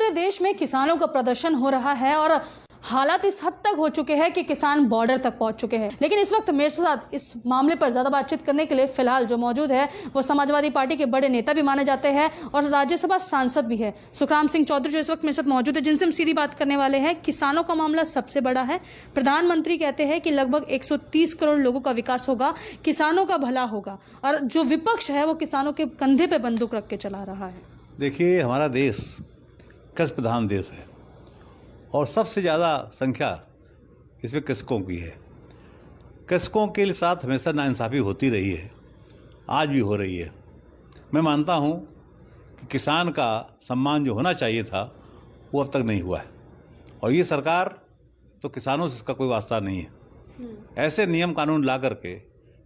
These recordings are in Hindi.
पूरे देश में किसानों का प्रदर्शन हो रहा है और हालात इस हद तक हो चुके हैं कि किसान बॉर्डर तक पहुंच चुके हैं। लेकिन इस वक्त मेरे साथ इस मामले पर ज्यादा बातचीत करने के लिए फिलहाल जो मौजूद है वो समाजवादी पार्टी के बड़े नेता भी माने जाते हैं और राज्यसभा सांसद भी है, सुखराम सिंह चौधरी, जो इस वक्त मेरे साथ मौजूद है, जिनसे हम सीधी बात करने वाले हैं। किसानों का मामला सबसे बड़ा है। प्रधानमंत्री कहते हैं कि लगभग 130 करोड़ लोगों का विकास होगा, किसानों का भला होगा, और जो विपक्ष है वो किसानों के कंधे पे बंदूक रख के चला रहा है। देखिए, हमारा देश कृषि प्रधान देश है और सबसे ज़्यादा संख्या इसमें कृषकों की है। कृषकों के साथ हमेशा नाइंसाफ़ी होती रही है, आज भी हो रही है। मैं मानता हूँ कि किसान का सम्मान जो होना चाहिए था वो अब तक नहीं हुआ है और ये सरकार तो किसानों से इसका कोई वास्ता नहीं है। ऐसे नियम कानून ला करके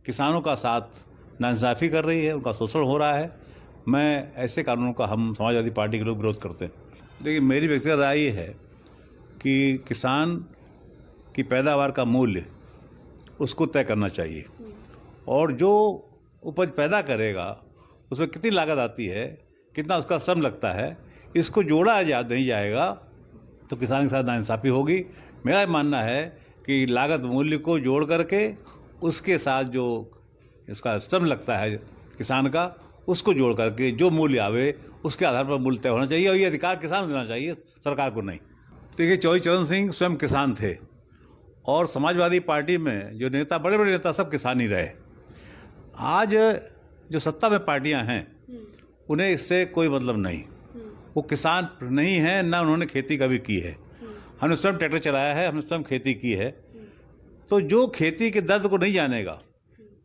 किसानों का साथ नाइंसाफ़ी कर रही है, उनका शोषण हो रहा है। मैं ऐसे कानूनों का हम समाजवादी पार्टी के लोग विरोध करते हैं। देखिए, मेरी व्यक्तिगत राय ये है कि किसान की पैदावार का मूल्य उसको तय करना चाहिए और जो उपज पैदा करेगा उसमें कितनी लागत आती है, कितना उसका श्रम लगता है, इसको जोड़ा नहीं जाएगा तो किसान के साथ नाइंसाफ़ी होगी। मेरा मानना है कि लागत मूल्य को जोड़ करके उसके साथ जो उसका श्रम लगता है किसान का, उसको जोड़ करके जो मूल्य आवे उसके आधार पर मूल्य तय होना चाहिए और ये अधिकार किसान देना चाहिए, सरकार को नहीं। देखिए, चौधरी चरण सिंह स्वयं किसान थे और समाजवादी पार्टी में जो नेता, बड़े बड़े नेता, सब किसान ही रहे। आज जो सत्ता में पार्टियां हैं उन्हें इससे कोई मतलब नहीं, वो किसान नहीं हैं, ना उन्होंने खेती कभी की है। हमने स्वयं ट्रैक्टर चलाया है, हमने स्वयं खेती की है। तो जो खेती के दर्द को नहीं जानेगा,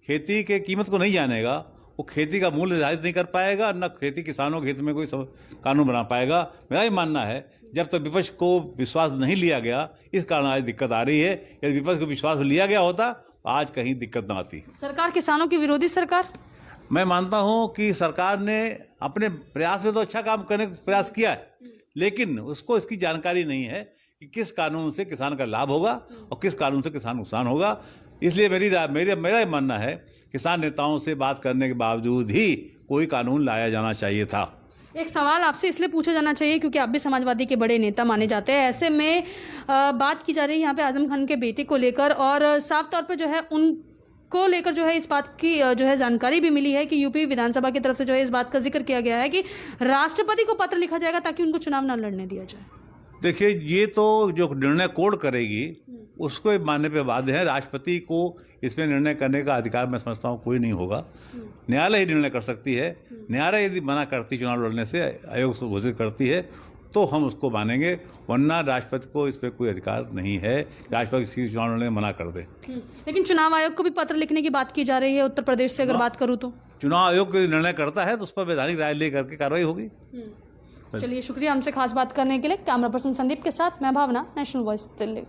खेती के कीमत को नहीं जानेगा, वो खेती का मूल्य निर्धारित नहीं कर पाएगा, न खेती किसानों के हित में कोई कानून बना पाएगा। मेरा ये मानना है जब तक विपक्ष को विश्वास नहीं लिया गया, इस कारण आज दिक्कत आ रही है। यदि विपक्ष को विश्वास लिया गया होता तो आज कहीं दिक्कत ना आती। सरकार किसानों की विरोधी सरकार, मैं मानता हूं कि सरकार ने अपने प्रयास में तो अच्छा काम करने का प्रयास किया है, लेकिन उसको इसकी जानकारी नहीं है कि किस कानून से किसान का लाभ होगा और किस कानून से किसान नुकसान होगा। इसलिए मेरा मानना है किसान नेताओं से बात करने के बावजूद ही कोई कानून लाया जाना चाहिए था। एक सवाल आपसे इसलिए पूछा जाना चाहिए क्योंकि आप भी समाजवादी के बड़े नेता माने जाते हैं। ऐसे में बात की जा रही है यहाँ पे आजम खान के बेटे को लेकर और साफ तौर पर जो है उनको लेकर जो है इस बात की जो है जानकारी भी मिली है कि यूपी विधानसभा की तरफ से जो है इस बात का जिक्र किया गया है कि राष्ट्रपति को पत्र लिखा जाएगा ताकि उनको चुनाव न लड़ने दिया जाए। देखिए, ये तो जो निर्णय कोर्ट करेगी उसको मानने पे बाध्य है। राष्ट्रपति को इसमें निर्णय करने का अधिकार मैं समझता हूँ कोई नहीं होगा, न्यायालय ही निर्णय कर सकती है। न्यायालय यदि मना करती चुनाव लड़ने से, आयोग को घोषित करती है, तो हम उसको मानेंगे, वरना राष्ट्रपति को इस पर कोई अधिकार नहीं है। राष्ट्रपति किसी चुनाव लड़ने मना कर दे। लेकिन चुनाव आयोग को भी पत्र लिखने की बात की जा रही है उत्तर प्रदेश से, अगर बात करूँ तो चुनाव आयोग को निर्णय करता है तो उस पर वैधानिक राय ले करके कार्रवाई होगी। चलिए, शुक्रिया हमसे खास बात करने के लिए। कैमरा पर्सन संदीप के साथ मैं भावना, नेशनल वॉइस, दिल्ली।